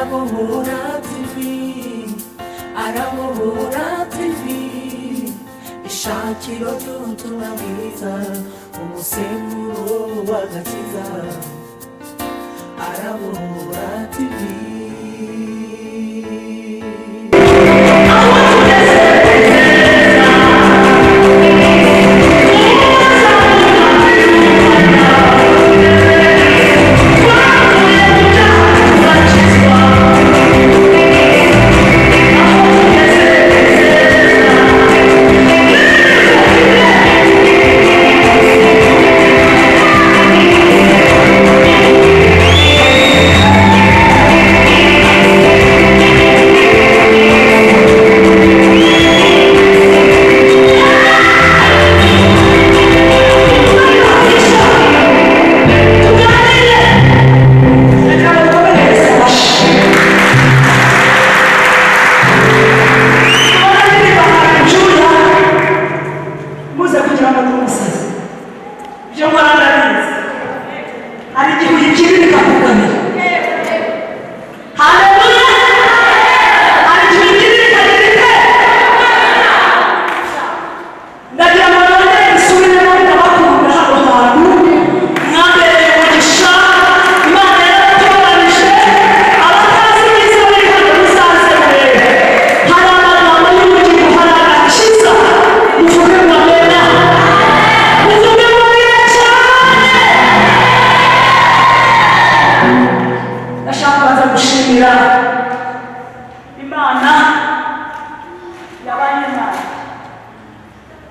Arabohora TV, Arabohora TV, ishakiro ry'ubutumwa bwiza, umusemburo w'agakiza. Arabohora TV.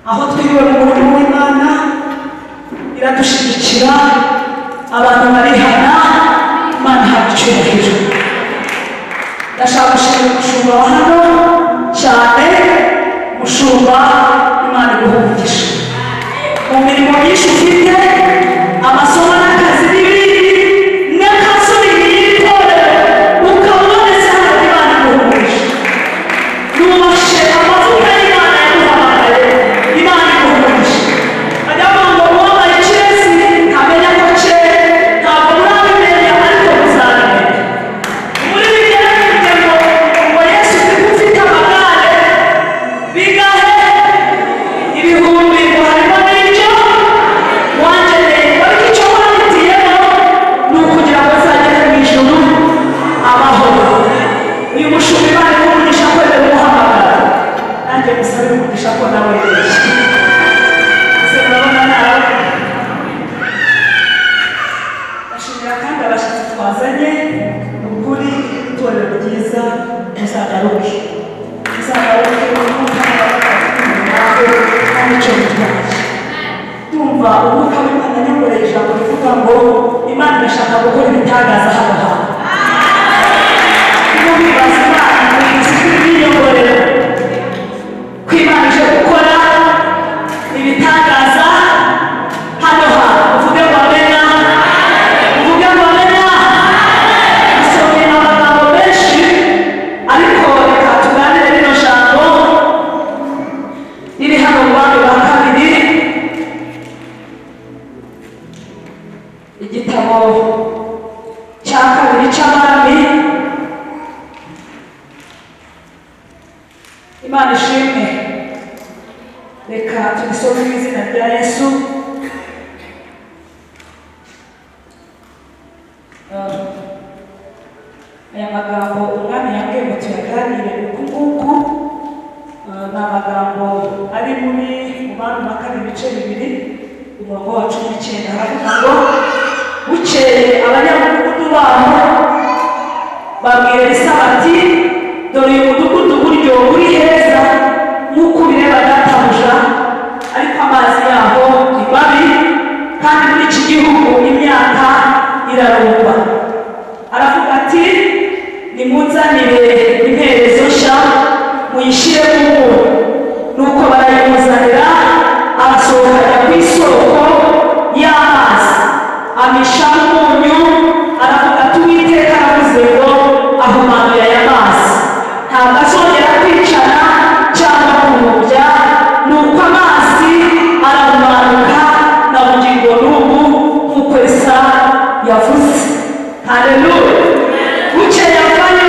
Aho twiriwe mu murimo w'Imana iradushigikira, abantu barihana, Imana ihabwa icyubahiro. Ndashaka gushimira umushumba wa hano cyane, umushumba Imana iguhe umugisha mu mirimo myinshi ufite, amasomo n'akazi n'ibindi n'akazi n'itorero ukaba ubonetse hano. Imana iguhe umugisha, nubashe amavuta y'Imana yaguhamagaye. Imana iguhe umugisha. Ajya ngo uwambaye ikirezi ntamenya ko cye, ntabwo murabimenya ariko muzabimenya. Muri bigera bifite ngo Yesu ufite amagare bigahe ibihumbi, ngo harimo n'ibyo wangeneye, ariko icyo wanditiyemo ni ukugira ngo azagere mu ijuru amahoro. Uyu mushumba Imana iguhe umugisha ko yari umuhamagara, nanjye musabire umugisha ko nawe yeshye. Ndashimira kandi abashyitsi twazanye, ukuri itorero ryiza, muzagaruke n'icyo bitwaye. Tumva umwuka w'Imana anyoboreye ijambo rivuga ngo Imana irashaka gukora ibitangaza hano hantu. Mubibaza Imana mubizi kw'iyoborera ko Imana ije gukora ibitangaza hano hantu. Uvuge ngo amena, uvuge ngo amena. Nasomye amagambo menshi, ariko reka tuganire rino jambo riri hano mu Bami ba kabiri, igitabo cya kabiri cy'Abami. Imana ishimwe. Reka tubisome mu izina rya Yesu. Aya magambo umwami yabwiye ngo tuyaganire uku nguku, ni amagambo ari muri mu Bami ba kabiri ibice bibiri, umurongo wa 19. Haravuga ngo bukeye abanyamudugudu baho babwira Elisa bati, dore uyu mudugudu buryo uri heza nk'uko ubireba databuja, ariko amazi yaho ni mabi, kandi muri iki gihugu imyaka irarumba. Aravuga ati, nimunzanire imperezo nshya muyishyiremo umunyu. Nuko barayimuzanira, arasohoka ajya ku isoko y'amazi, amishamo umunyu. Aravuga ati, Uwiteka aravuze ngo ahumanuye aya mazi, ntabwo azongera kwicara cyangwa kumubya. Nuko amazi arahumanuka na bugingo n'ubu, nk'uko Elisa yavuze. Haleluya. Bukeye avanye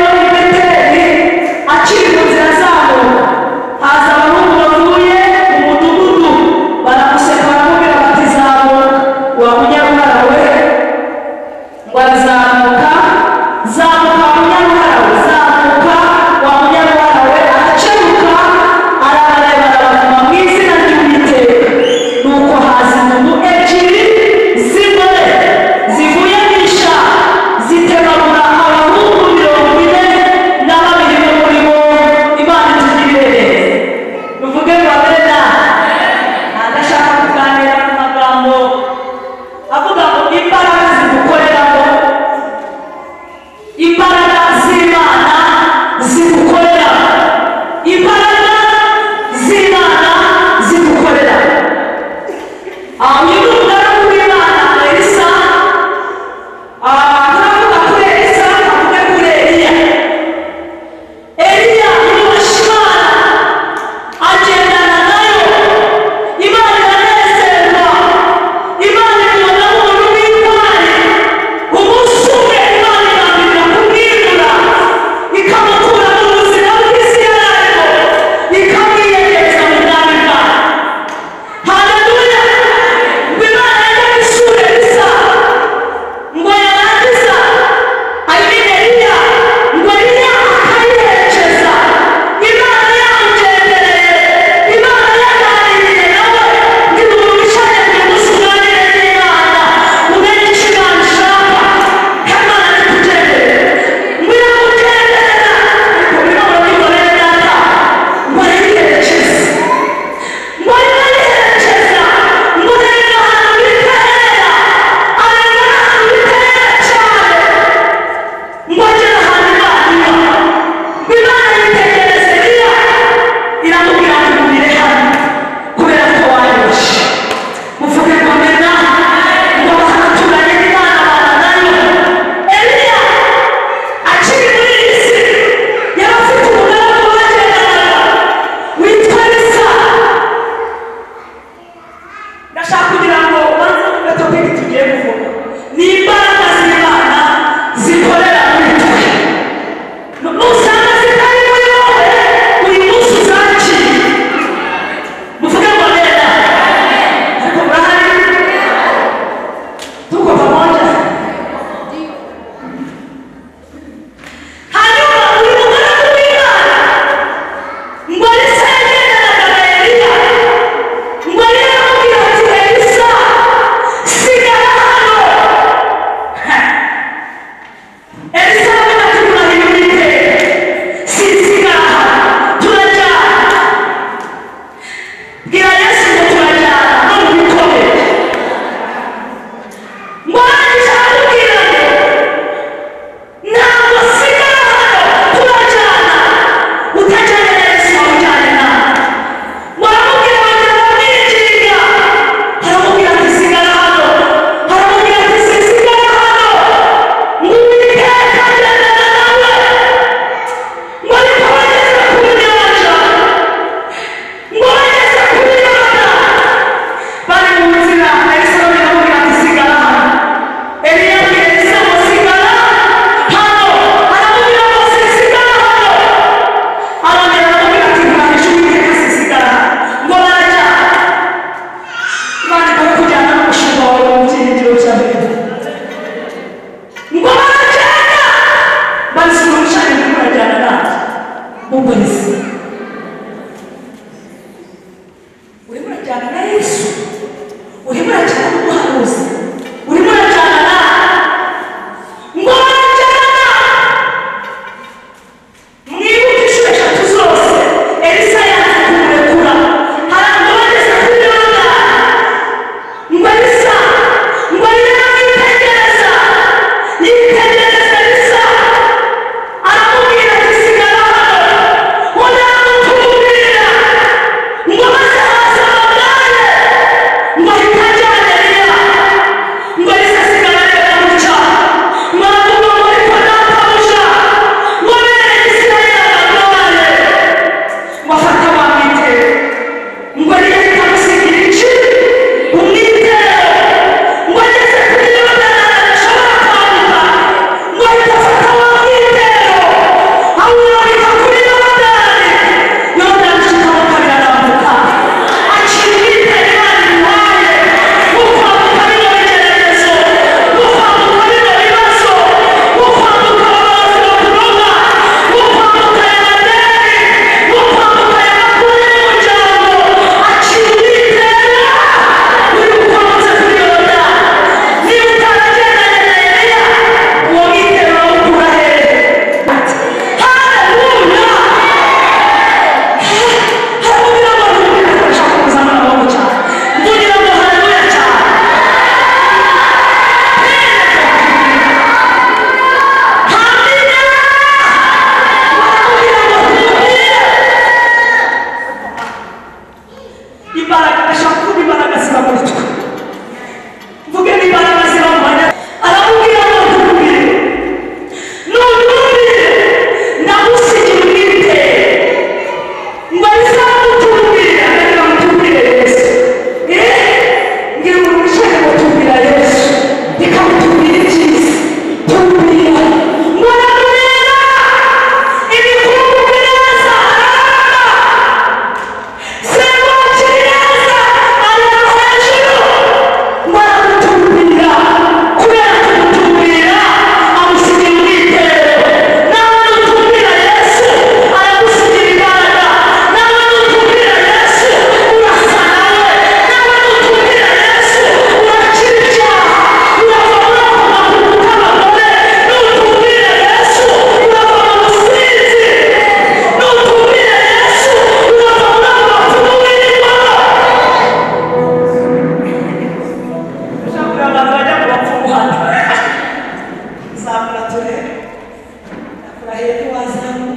hepfo wazamu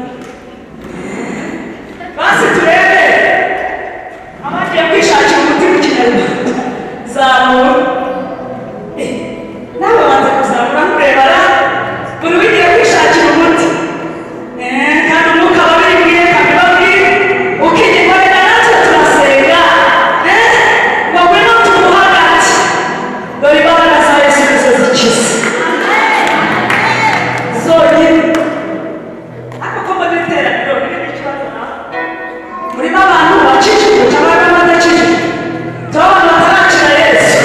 basi turebe abagiye kwishakira umuti mu kinyarwanda zamura nawe banza kuzamura kurebara buri wigiye kwishakira umuti kandi umwuka wabibwiye kabibabwiye ukinyigorera natwe turasenga ngo ngwino tumuha hagati dore imbaraga za Yesu nizo zikiza zonyine ariko ko muri iteraniro ririmo ikibazo murimo abantu bakijijwe cyangwa n'abadakijijwe turi abantu batarakira Yesu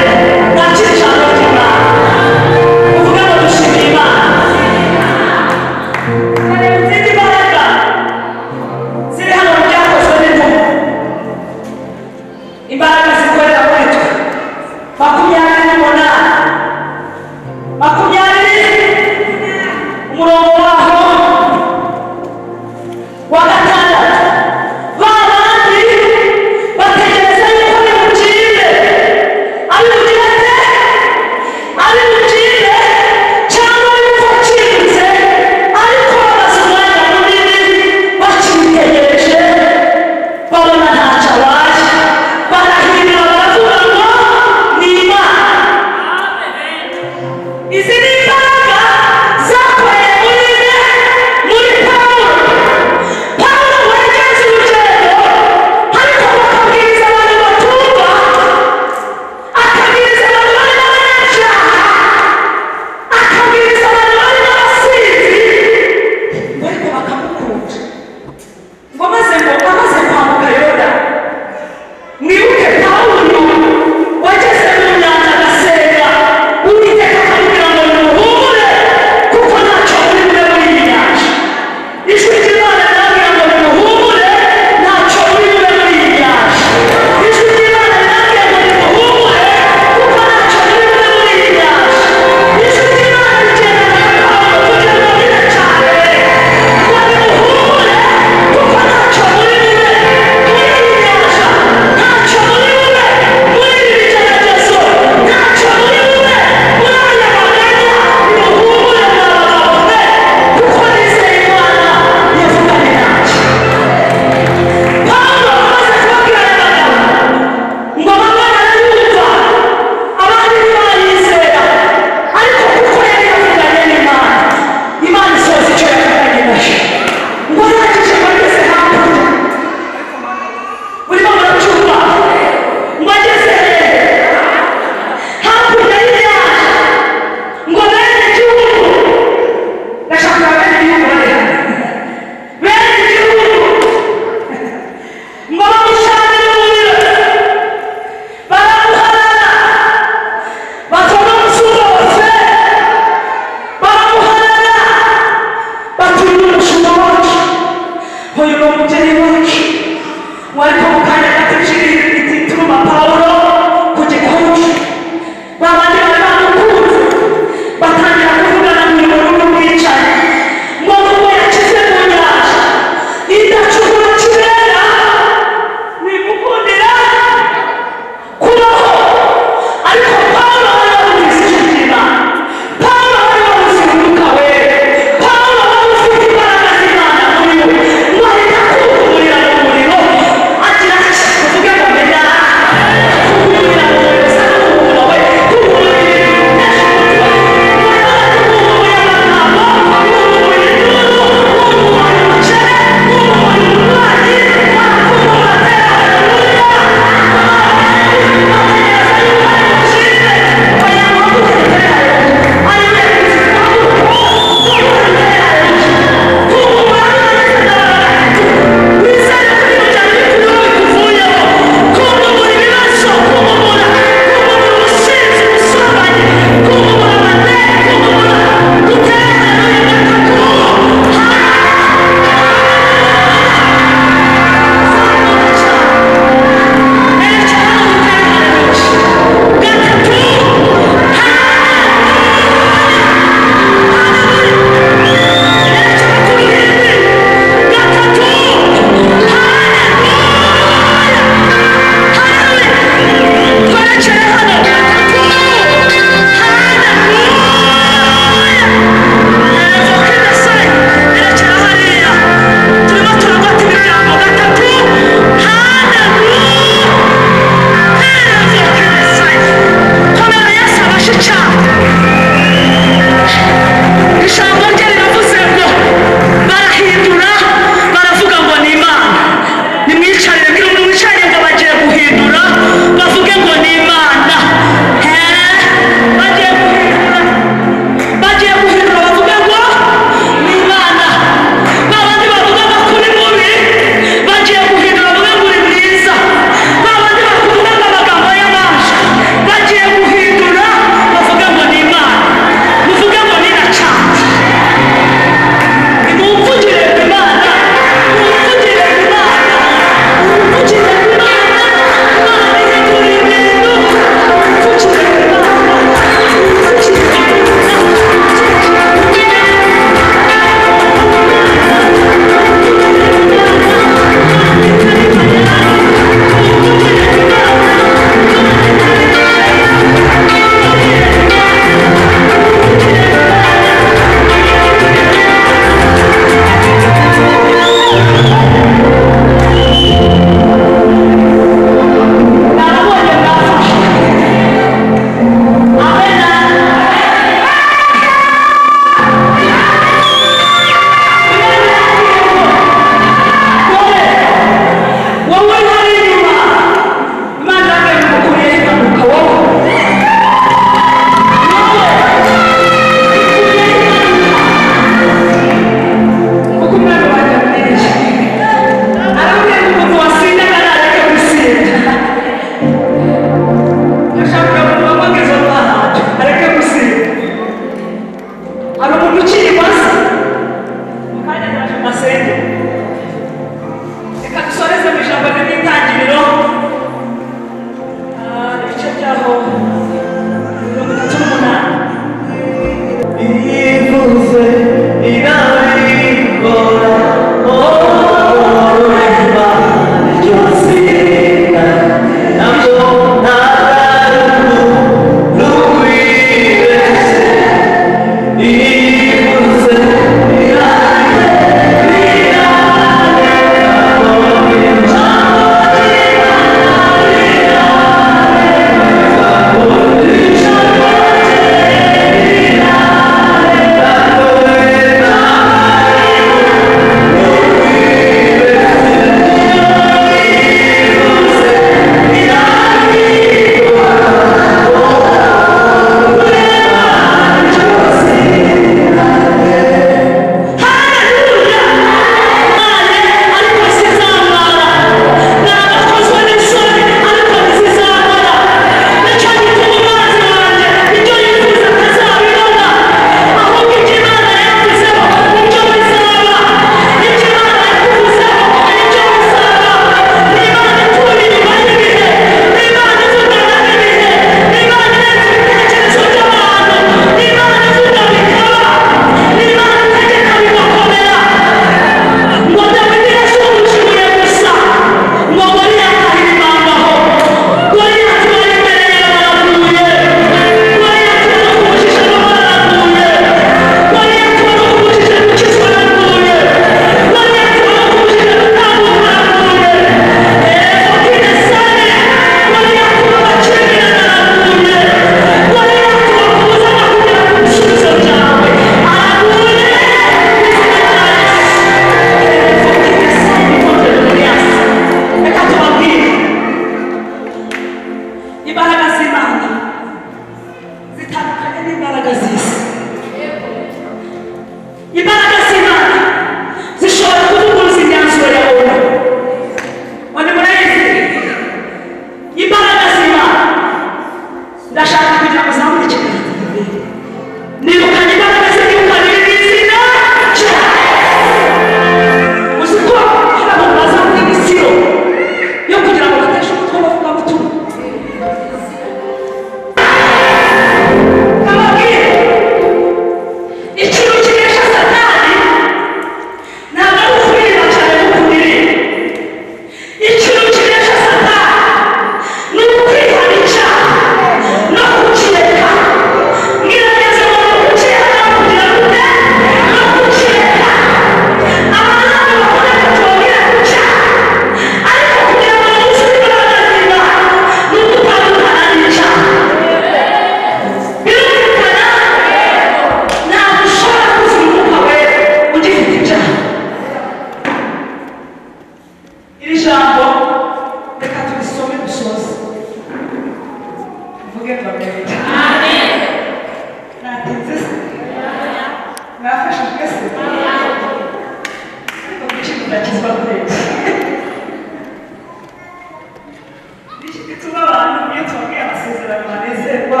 kunezerwa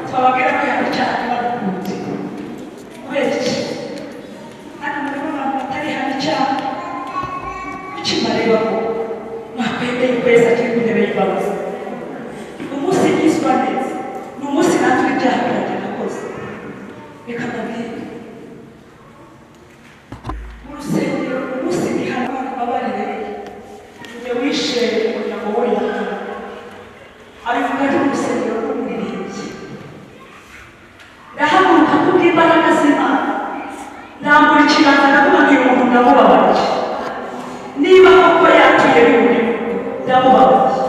twababwira ko ihano cyane badukunze kubera iki hano muri abantu batari hano cyane ukimareba ko mwakwemeye kweza kiri ku ntebe y'imbabazi umunsi yiswa neza ni umunsi natwe ibyaha byanjye nakoze reka ndabwira mu rusengero umunsi bihana abantu babarire ujye wishe umuryango we yakora abivuga ari mu rusengero rw'umuririmbyi ndahaguruka kubw'imbaraga z'Imana ndambura ikiganza ndavuga ngo uyu muntu ndamubabaje niba koko yatuye bimuri ndamubabaje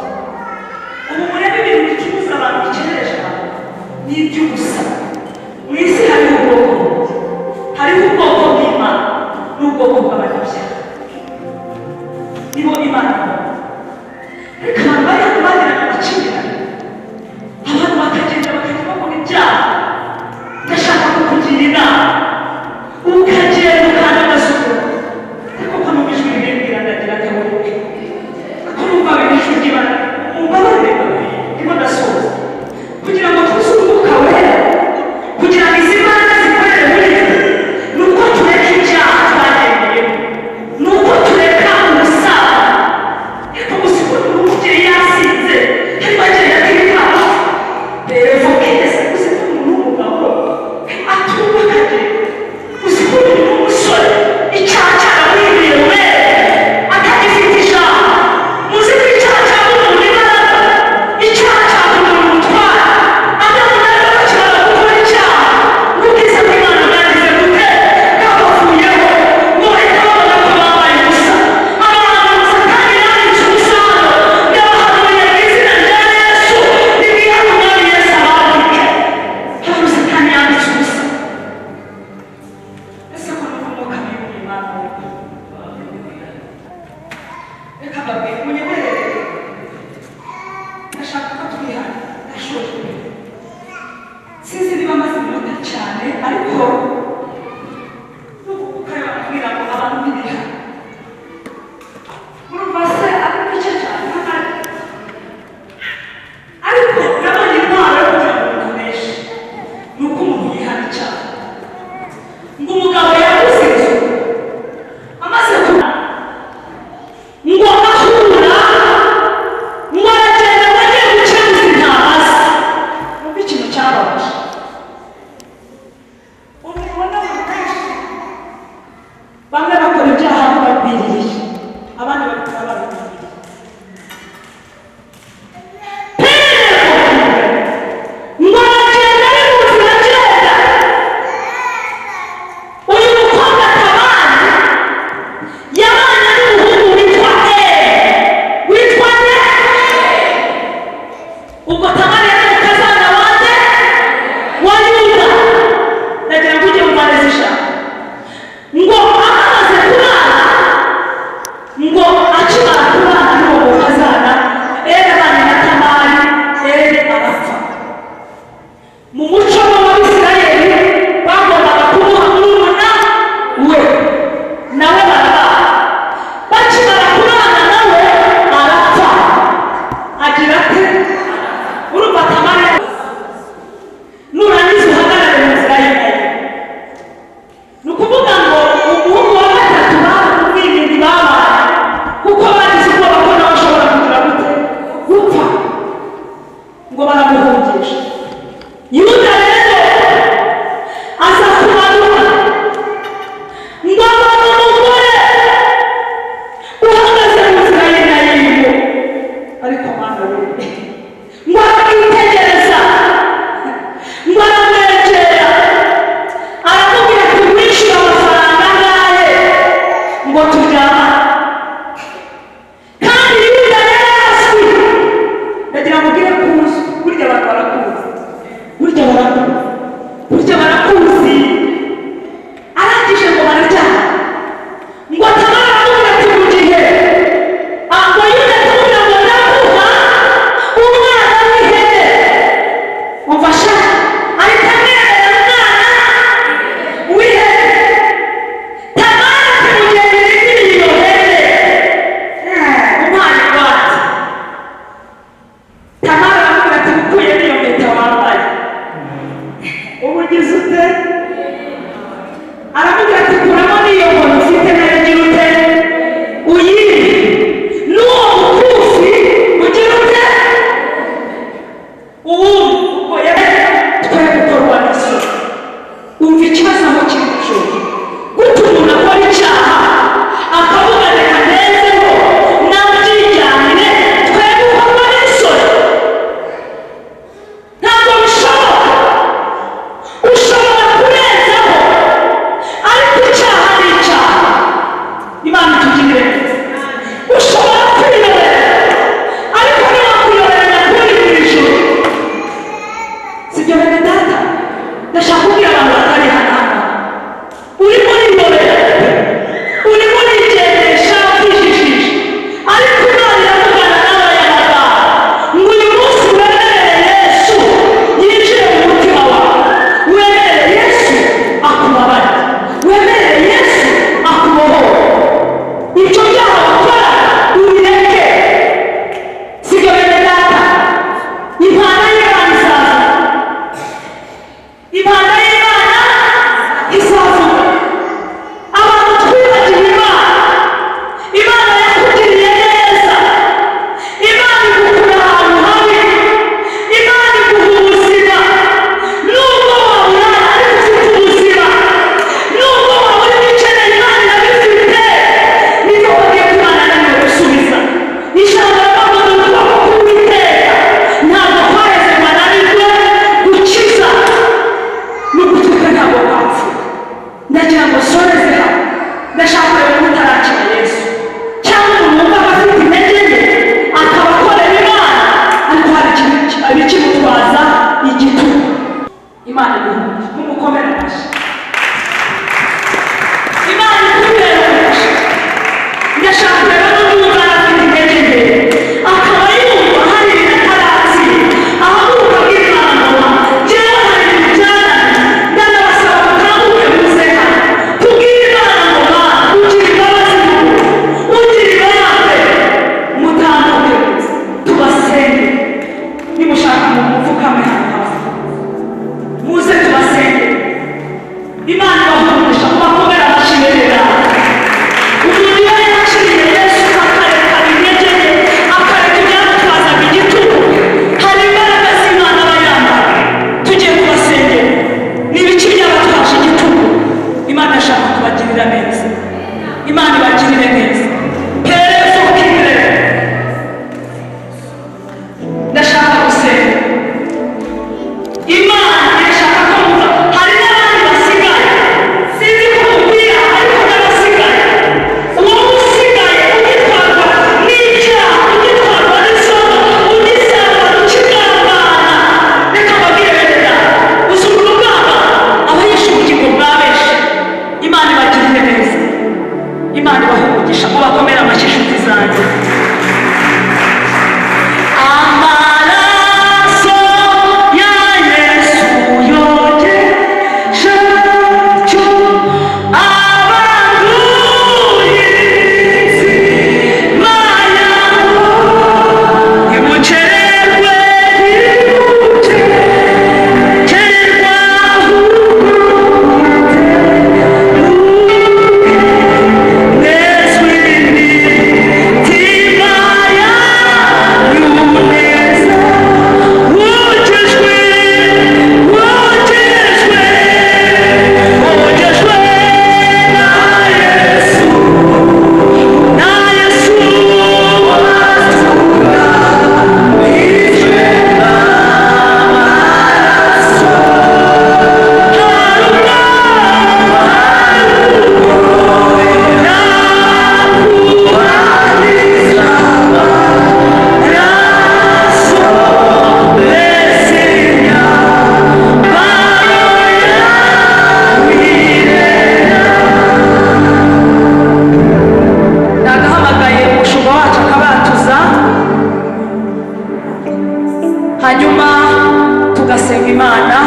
w'Imana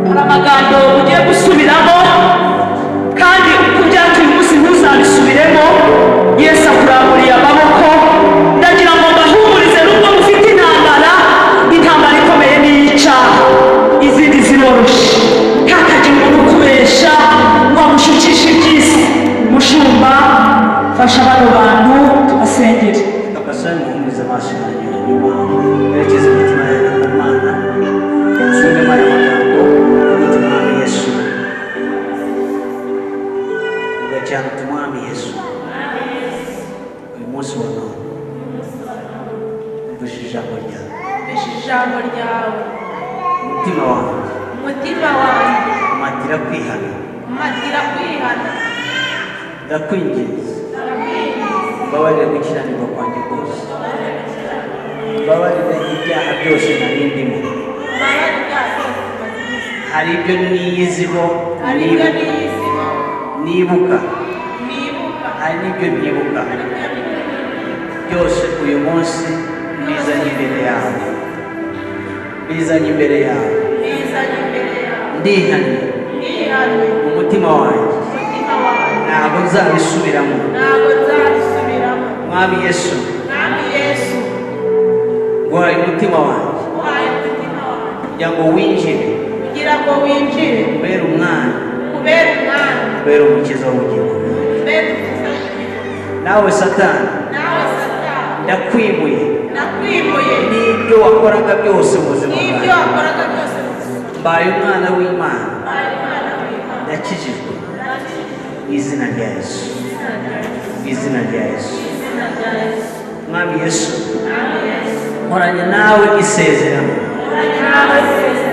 hari amagambo ugiye gusubiramo kandi uko byatuye umunsi ntuzabisubiremo. Yesu akuramburiye amaboko, ndagira ngo mbahumurize nubwo mufite intambara ikomeye n'iy'icyaha, izindi ziroroshye. Ntihakagire umuntu ukubesha ngo amushukishe iby'isi. Mushumba, fasha bano bantu tubasengere. Abasore muhumurize amaso yanyu, hanyuma berekeze imitima yanyu ku Mana, musubiremo aya magambo y'umutima wa Yesu, ugacana umwami Yesu. Uyu munsi wa none mvuje ijambo ryawe, umutima wanjye umatira kwihana, ndakwinginze mbabarire gukiranirwa kwanjye kose, mbabarire ibyaha byose nari ndimo. Hari ibyo niyiziho nibuka, hari n'ibyo ntibuka. Byose uyu munsi mbizanye imbere yawe, ndihannye mu mutima wanjye, ntabwo nzabisubiramo. Mwami Yesu, nguhaye umutima wanjye kugira ngo winjire, ubere umwana, ubere umukiza w'ubugingo. Nawe Satani, ndakwimuye n'ibyo wakoraga byose mu buzima bwawe. Mbaye umwana w'Imana, ndakijijwe mu izina rya Yesu, mu izina rya Yesu. Mwami Yesu, nkoranye nawe isezerano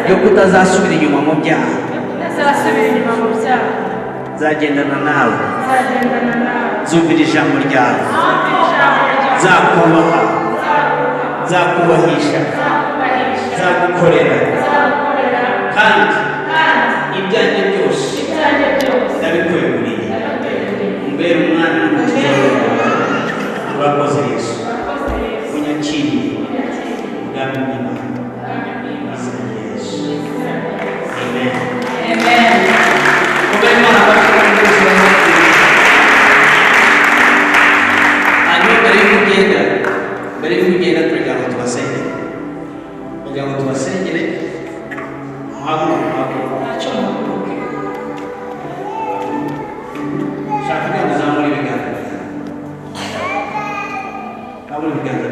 ryo kutazasubira inyuma mu byaha, nzagendana nawe, nzumvira ijambo ryawe, nzakubaha, nzakubahisha, nzagukorera, kandi ibyanjye byose ndabikweguriye. Umbere umwana n'umukiza w'Imana. Urakoze Yesu, unyakiriye ubwami bw'Imana, mu izina rya Yesu. Amen. Kubera Imana abashaka byose bamubwira. Hanyuma mbere yo kugenda kugira ngo tubasengere, shaka kugira ngo uzamure ibiganza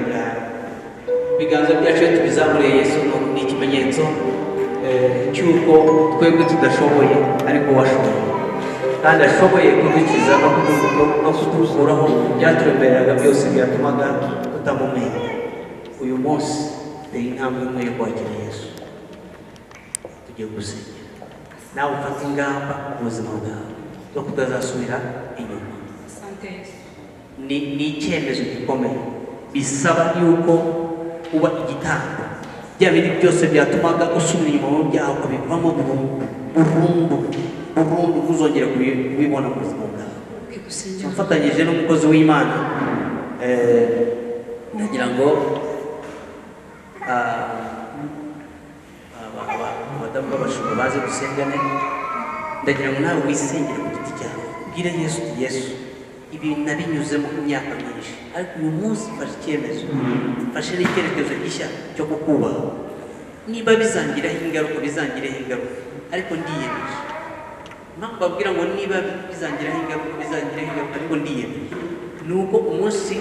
byawe. Ibiganza byacu iyo tubizamuriye Yesu ni ikimenyetso cy'uko twebwe tudashoboye ariko washoboye, kandi ashoboye kudukiza no kudukuraho byaturemereraga byose byatumaga tutamumenya. Uyu munsi teye intambwe imwe yo kwakira Yesu, tugiye gusengera. Nawe ufata ingamba ku buzima bwawe zo kutazasubira inyuma. Ni icyemezo gikomeye, bisaba yuko uba igitambo. Bya bintu byose byatumaga usubira inyuma mu byaha ukabivamo burundu, ntuzongere kubibona mu buzima bwawe. Mfatanyije n'umukozi w'Imana, ndagira ngo abadamu b'abashumba baze dusengane. Ndagira ngo nawe wisengere ku giti cyawe, ubwire Yesu uti Yesu, ibi nabinyuzemo imyaka myinshi, ariko uyu munsi mfashe icyemezo, mfashe n'icyerekezo gishya cyo kukubaha. Niba bizangiraho ingaruka, ariko ndiyemeje. Impamvu babwira ngo niba bizangiraho ingaruka, ariko ndiyemeje, ni uko umunsi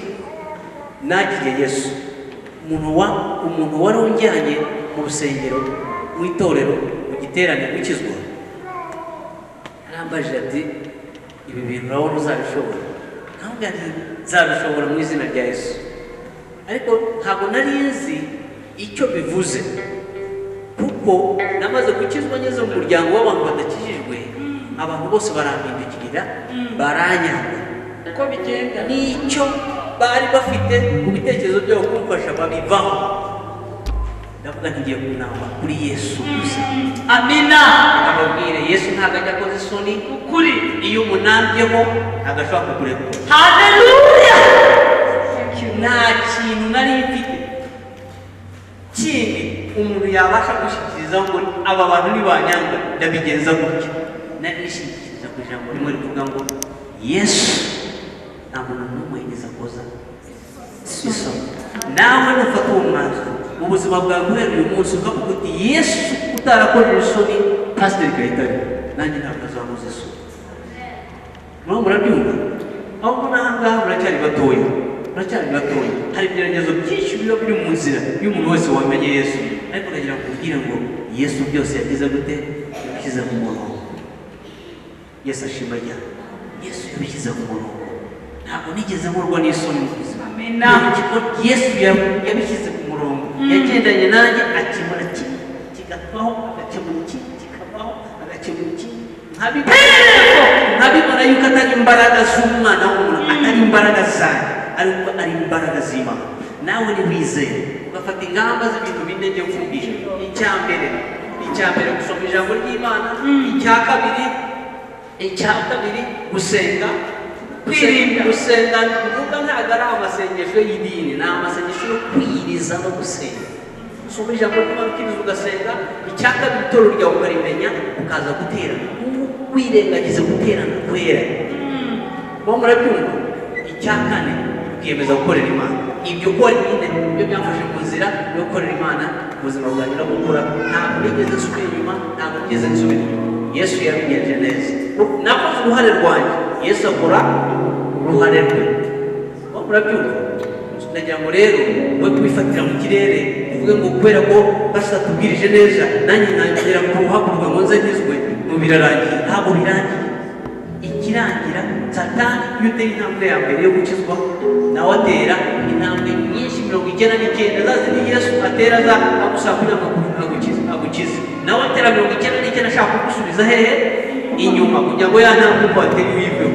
nagiriye Yesu, umuntu wari unjyanye mu rusengero, mu itorero, mu giterane gukizwa, arambajije ati ibi bintu urabona uzabishobora? Ntabwo nzabishobora mu izina rya Yesu. Ariko ntabwo nari nzi icyo bivuze, kuko namaze gukizwa ngeze mu muryango w'abantu badakijijwe, abantu bose barampindukirira, baranyanga. Uko bigenda n'icyo bari bafite mu bitekerezo byabo kumfasha babivaho. ndavuga ntigiye kunamba kuri Yesu gusa. Amina. Akababwira Yesu ntabwo ajya akoze isoni Ukuri. iyo umunambyeho agashobora kukurekura. Haleluya. Nta kintu nari mfite kindi umuntu yabasha gushyikiriza ngo aba bantu nibanyanga ndabigenza gutya. Nari nishingikiriza ku ijambo rimwe rivuga ngo Yesu nta muntu n'umwe yigeze akoza isoni. Nawe nufata uwo mwanzuro mu buzima bwawe guhera uyu munsi ukavuga uti Yesu utarakojeje isoni Pasiteri Kayitare nanjye ntabwo azamuza isoni. Murabyumva? Ahubwo n'ahangaha muracyari batoya, hari ibigeragezo byinshi biba biri mu nzira y'umuntu wese wamenye Yesu, ariko nagira ngo ubwire ngo Yesu byose yagize gute? Yabishyize mu murongo. Yesu ashima cyane. Yesu yabishyize mu murongo. Ntabwo nigeze nkorwa n'isoni mu buzima. Amina. Yesu yabishyize ku murongo. Yagendanye nanjye akemura kimwe kigavaho agakemura ikindi kikavaho agakemura ikindi. Nkabibona yuko atari imbaraga z'umwana w'umuntu, atari imbaraga zanjye, ariko ari imbaraga z'Imana. Nawe niwizeye ugafata ingamba z'ibintu bine ngiye kuvugisha. Icya mbere gusoma ijambo ry'Imana. Icya kabiri gusenga. Gusenga kuvuga ntabwo ari amasengesho y'idini, ni amasengesho yo kwiyiriza no gusenga. Usoma ijambo ry'Imana ukiriza ugasenga. Icya kabiri itorero ryawe ukarimenya ukaza guterana, wirengagize guterana kwera. Bo murabyumva? Icya kane ukiyemeza gukorera Imana. Ibyo ukora nyine byo byamfashe mu nzira yo gukorera Imana. Ubuzima bwanjye no gukura ntabwo nigeze nsubira inyuma, ntabwo nigeze nsubira inyuma. Yesu yabigenje neza. Nakoze uruhare rwanjye, Yesu akora uruhare rwe. Bo murabyumva? Ndagira ngo rero we kubifatira mu kirere uvuge ngo kubera ko basatubwirije neza nanjye nagera ku ruhaguruka ngo nze ngizwe mu birarangiye. Ntabwo birangiye. Ikirangira Satani iyo utera intambwe ya mbere yo gukizwa, nawe atera intambwe nyinshi 99 za zindi Yesu atera za agusaba kugira ngo agukize. Nawe atera 99 ashaka kugusubiza hehe inyuma kugira ngo ya ntambwe ko atera uyiveho.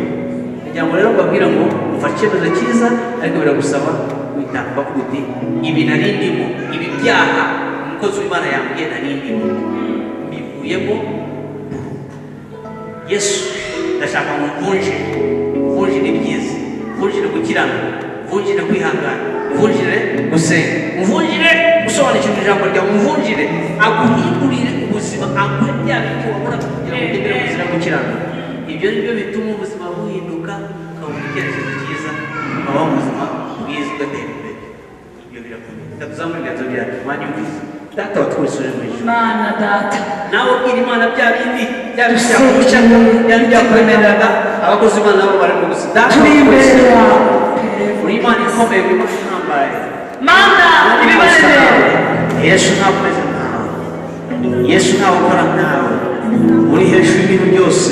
Kugira ngo rero mbabwira ngo ufashe icyemezo cyiza, ariko biragusaba kwitanga kuti ibi nari ndimo, ibi byaha umukozi w'Imana yambwiye nari ndimo mbivuyemo. Yesu ndashaka ngo mvunjire ibyiza, mvunjire gukiranuka, mvunjire kwihangana, mvunjire gusenga, mvunjire gusobanukirwa ijambo ryawe, mvunjire aguhindurire ubuzima, aguhe bya bindi wabura kugira ngo ugere mu nzira yo gukiranuka. Ibyo ni byo bituma ubuzima buhinduka, ukabona icyerekezo cyiza, ukabaho ubuzima bwiza ugatera imbere. Ibyo birakomeye. Tuzamure ibiganza byacu mwanyumvise. Data wa twese uri mu ijuru, Mana data, nawe ubwira Imana bya bindi byagushya byari byakwemereraga abakozi b'Imana nabo bari mu gusa. Data turi imbere yawe. uri Imana ikomeye, uri Imana ihambaye. Mana ibibarebe. Yesu ntabwo umeze nkawe, Yesu ntawe ukora nkawe, uri hejuru y'ibintu byose,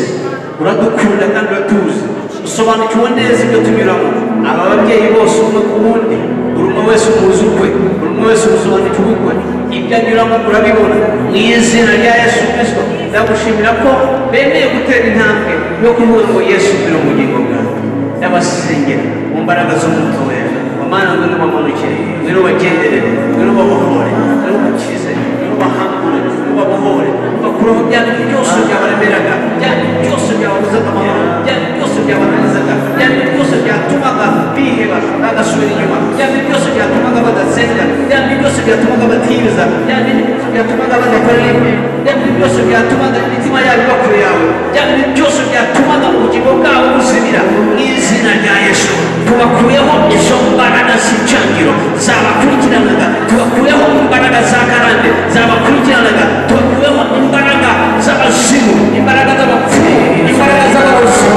uradukunda kandi uratuzi, usobanukiwe neza ibyo tunyuramo. Aba babyeyi bose umwe ku wundi, buri umwe wese umuzi ukwe, buri umwe wese umusobanukiwe ukwe, ibyo anyuramo urabibona. Mu izina rya Yesu Kristo ndagushimira ko bemeye gutera intambwe yo kuvuga ngo Yesu uri ubugingo bwawe. Ndabasengera mu mbaraga z'umwuka wera, Mana ngwino bamanukire, ngwino bagenderere, ngwino babohore, ngwino bakize, ngwino bahangure, ngwino babohore, bakuraho bya bintu byose byabaremeraga, bya bintu byose byababuzaga amahoro, bya bintu byose byabananizaga, bya bintu byose byatumaga biheba bagasubira inyuma, bya bintu byose byatumaga badasenga, bya bintu byose byatumaga batiriza, bya bintu byose byatumaga badakorera Imana, bya bintu byose byatumaga imitima yabo iba kure yawe, bya bintu byose byatumaga ubugingo bwabo buzimira. Mu izina rya Yesu tubakuyeho izo mbaraga z'icyangiro zabakurikiranaga, tubakuyeho imbaraga za karande zabakurikiranaga, tubakuyeho imbaraga z'abazimu, imbaraga z'abapfumu, imbaraga z'abarozi.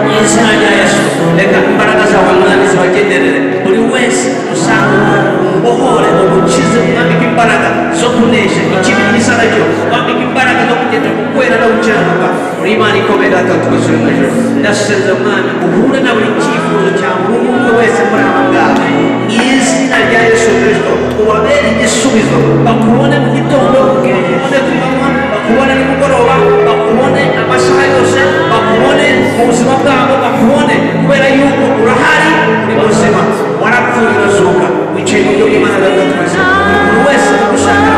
Mu izina rya Yesu reka imbaraga zawe Mwami zibagenderere, buri wese usanga umubohore, umukize, mwambike imbaraga zo kunesha ikibi gisa nacyo, mwambike imbaraga zo kugenda mu kwera no gukiranuka. Uri Imana ikomeye data twese uri mu ijuru, ndasenza Mwami uhure na buri cyifuzo cya buri umwe wese muri aba ngaba. Mu izina rya Yesu Kristo ubabere igisubizo, bakubone mu gitondo, bakubone ku manywa, bakubone nimugoroba, bakubone amasaha yose, bakubone mu buzima bwabo, bakubone kubera yuko urahari, uri muzima, warapfuye urazuka, wicaye mu buryo bw'Imana data twese. Buri wese ugushaka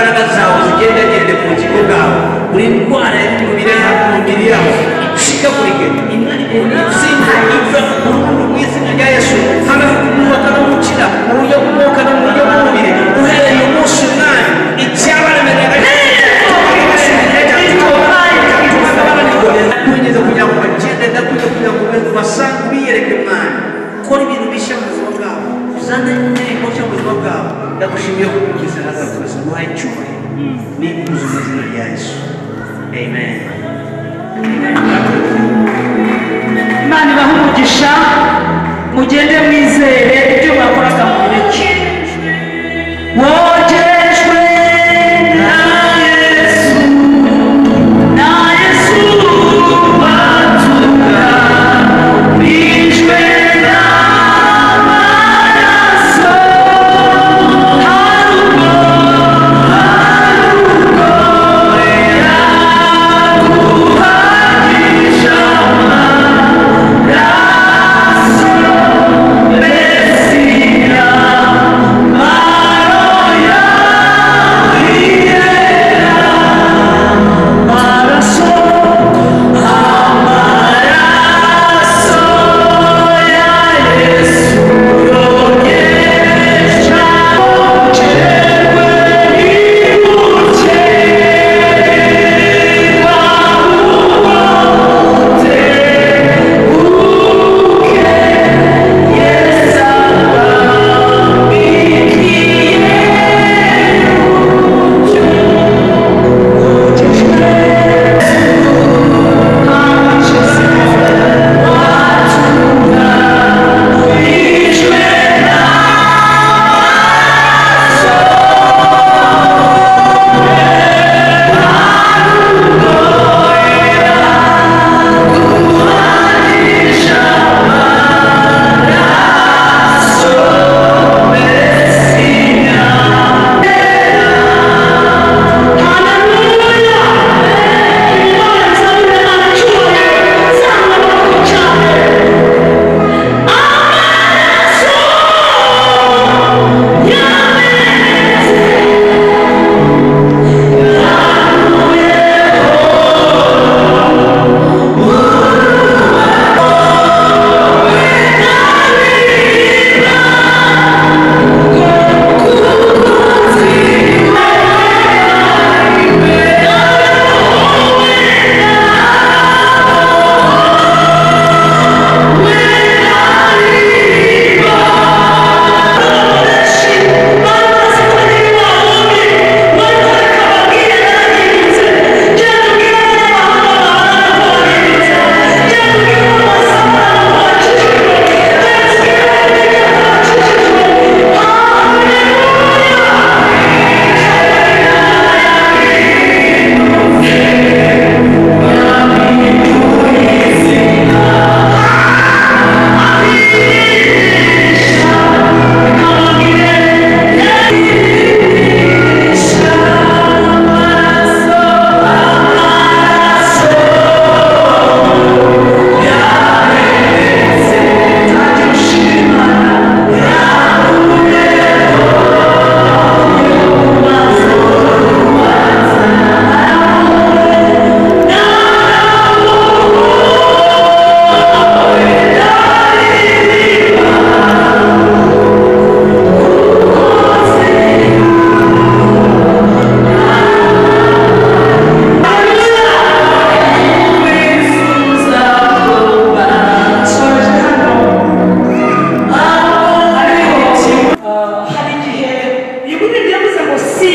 imbaraga zawe zigendagende mu bugingo bwawe buri ndwara iri mu mubiri yawe icikagurike imana itsinda iva mu rukundo rw'izina rya yesu habeho kumwuka no gukira mu buryo bw'umwuka no mu buryo bw'umubiri uhereye umunsi umwanya icyabaremerera kugeza kugira ngo bagende ndakwiye kugira ngo basange biyereke mwana kora ibintu bishya mu buzima bwabo uzane intego nshya mu buzima bwabo ndagushimiye ko ubyumvise naza twese nguhaye icyubahiro n'ikuzo mu izina rya yesu amen. Imana ibahe umugisha mugende mwizere ibyo mwakoraga mu ntoki wogejwe na Yesu batura bishwe n'amaraso harugo yaguhagisha amaraso Mesiya maroya wiyera maraso amaraso ya Yesu yogesha ucerwe ntibucerwa uwote uke Yesu ababikiye hari igihe iyo umuntu yavuze ngo si